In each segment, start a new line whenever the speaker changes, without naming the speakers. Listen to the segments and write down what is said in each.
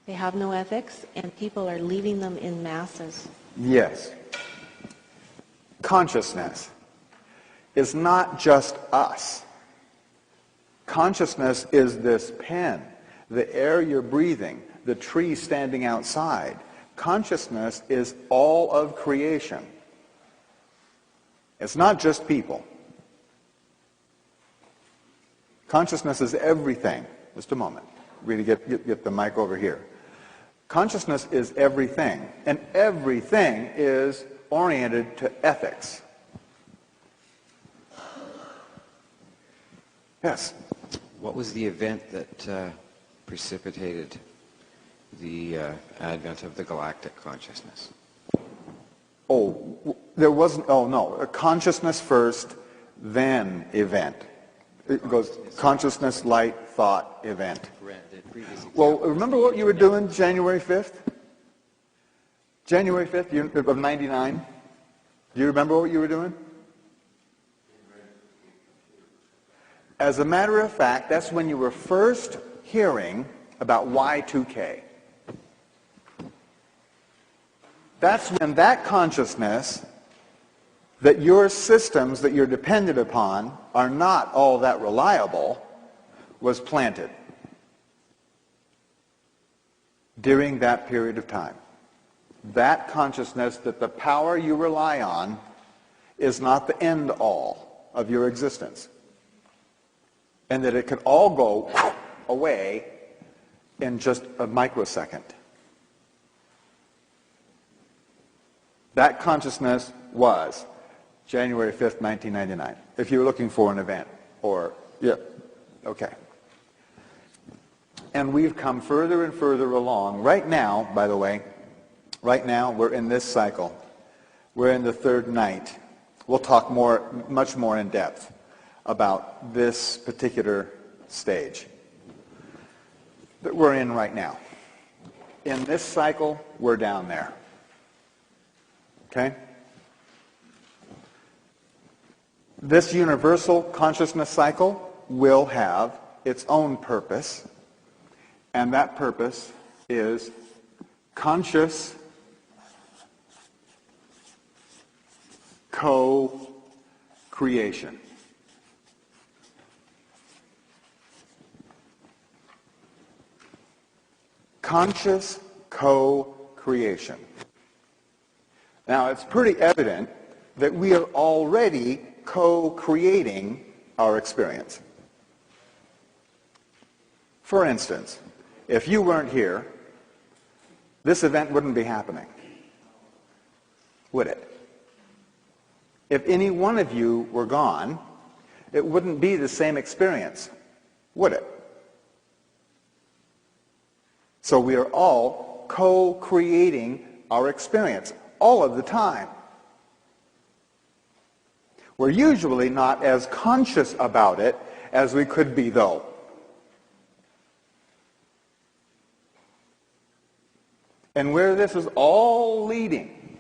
They have no ethics, and people are leaving them in masses.
Yes. Consciousness is not just us. Consciousness is this pen, the air you're breathing, the tree standing outside. Consciousness is all of creation. It's not just people. Consciousness is everything. Just a moment. Really get the mic over here. Consciousness is everything, and everything is oriented to ethics. Yes?
What was the event that precipitated the advent of the galactic consciousness?
There wasn't, no. Consciousness first, then event. It goes consciousness, light, thought, event. Well, remember what you were doing January 5th? January 5th of 99? Do you remember what you were doing? As a matter of fact, that's when you were first hearing about Y2K. That's when that consciousness that your systems that you're dependent upon are not all that reliable was planted during that period of time. That consciousness that the power you rely on is not the end all of your existence, and that it could all go away in just a microsecond. That consciousness was January 5th, 1999, if you were looking for an event. Okay. And we've come further and further along. Right now, by the way, we're in this cycle. We're in the third night. We'll talk much more in depth about this particular stage that we're in right now. In this cycle, we're down there. Okay? This universal consciousness cycle will have its own purpose, and that purpose is conscious co-creation. Conscious co-creation. Now, it's pretty evident that we are already co-creating our experience. For instance, if you weren't here, this event wouldn't be happening, would it? If any one of you were gone, it wouldn't be the same experience, would it? So we are all co-creating our experience all of the time. We're usually not as conscious about it as we could be, though. And where this is all leading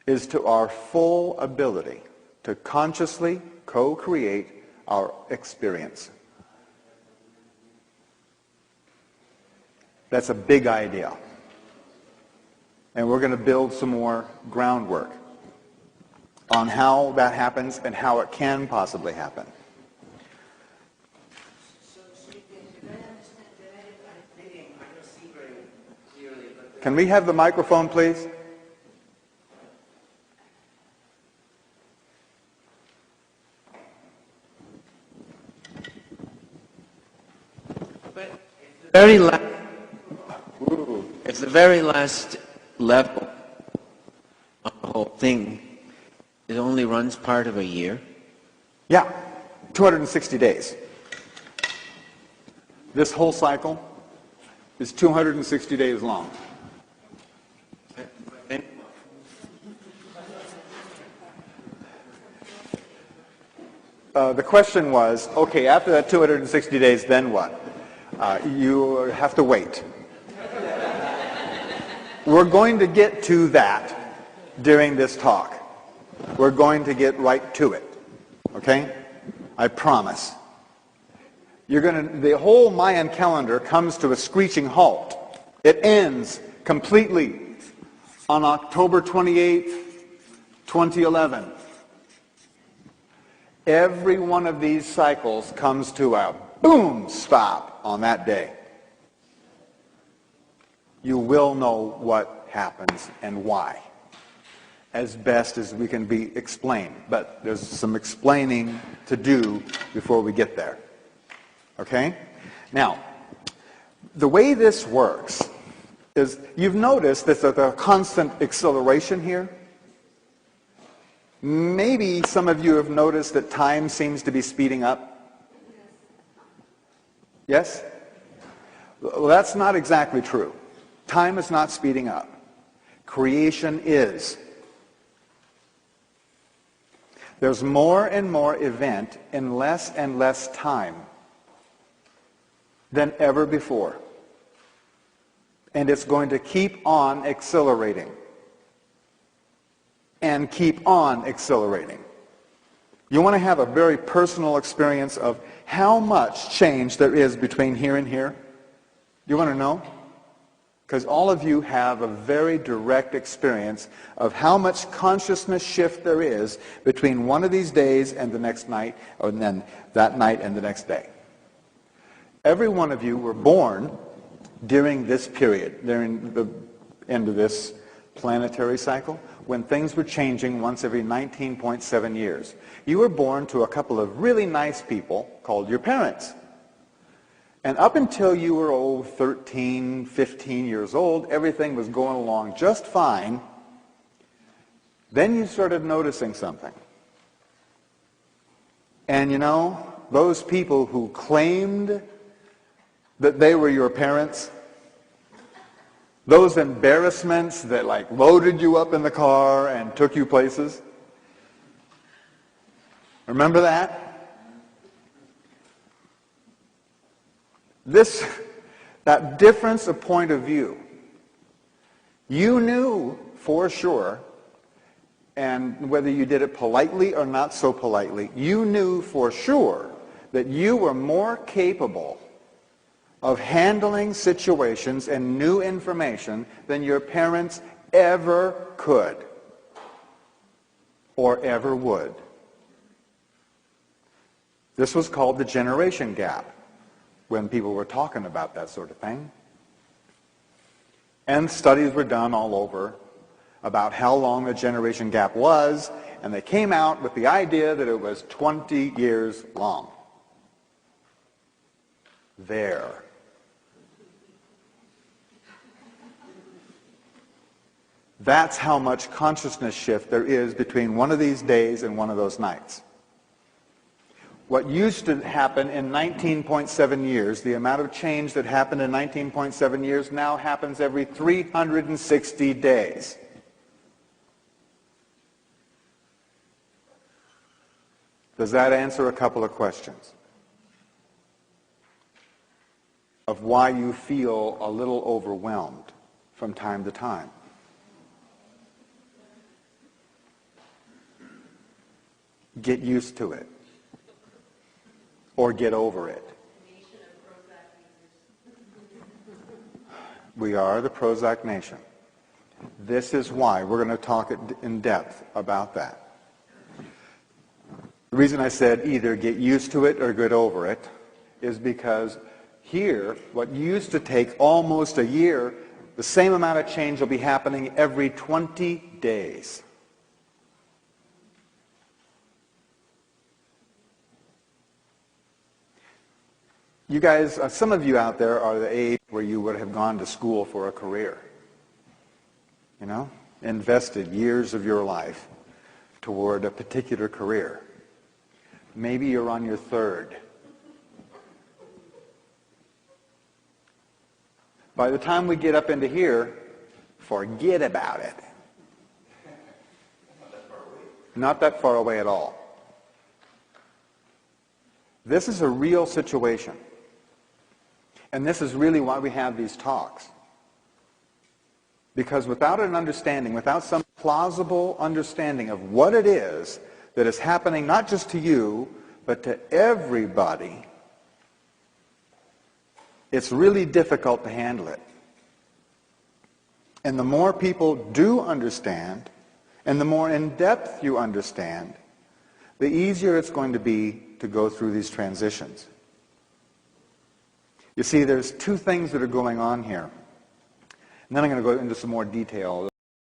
is to our full ability to consciously co-create our experience. That's a big idea. And we're going to build some more groundwork on how that happens and how it can possibly happen. Can we have the microphone, please?
It's the very last level of the whole thing. It only runs part of a year.
Yeah, 260 days. This whole cycle is 260 days long. The question was, okay, after that 260 days, then what? You have to wait. We're going to get to that during this talk. We're going to get right to it. Okay? I promise. The whole Mayan calendar comes to a screeching halt It ends completely on October 28th, 2011. Every one of these cycles comes to a boom stop on that day. You will know what happens and why, as best as we can be explained. But there's some explaining to do before we get there. Okay? Now, the way this works is, you've noticed there's a constant acceleration here. Maybe some of you have noticed that time seems to be speeding up. Yes? Well, that's not exactly true. Time is not speeding up. Creation is. There's more and more event in less and less time than ever before. And it's going to keep on accelerating. And keep on accelerating. You want to have a very personal experience of how much change there is between here and here? You want to know? Because all of you have a very direct experience of how much consciousness shift there is between one of these days and the next night, or then that night and the next day. Every one of you were born during this period, during the end of this planetary cycle, when things were changing once every 19.7 years. You were born to a couple of really nice people called your parents. And up until you were 13, 15 years old, everything was going along just fine. Then you started noticing something. And you know, those people who claimed that they were your parents, those embarrassments that like loaded you up in the car and took you places, remember that? That difference of point of view, you knew for sure, and whether you did it politely or not so politely, you knew for sure that you were more capable of handling situations and new information than your parents ever could or ever would. This was called the generation gap when people were talking about that sort of thing. And studies were done all over about how long the generation gap was, and they came out with the idea that it was 20 years long. There. That's how much consciousness shift there is between one of these days and one of those nights. What used to happen in 19.7 years, the amount of change that happened in 19.7 years now happens every 360 days. Does that answer a couple of questions? Of why you feel a little overwhelmed from time to time? Get used to it. Or get over it. We are the Prozac Nation. This is why we're going to talk in depth about that. The reason I said either get used to it or get over it is because here, what used to take almost a year, the same amount of change will be happening every 20 days. You guys, some of you out there are the age where you would have gone to school for a career. You know, invested years of your life toward a particular career. Maybe you're on your third. By the time we get up into here, forget about it. Not that far away at all. This is a real situation. And this is really why we have these talks. Because without an understanding, without some plausible understanding of what it is that is happening not just to you, but to everybody, it's really difficult to handle it. And the more people do understand, and the more in depth you understand, the easier it's going to be to go through these transitions. You see, there's two things that are going on here. And then I'm going to go into some more detail.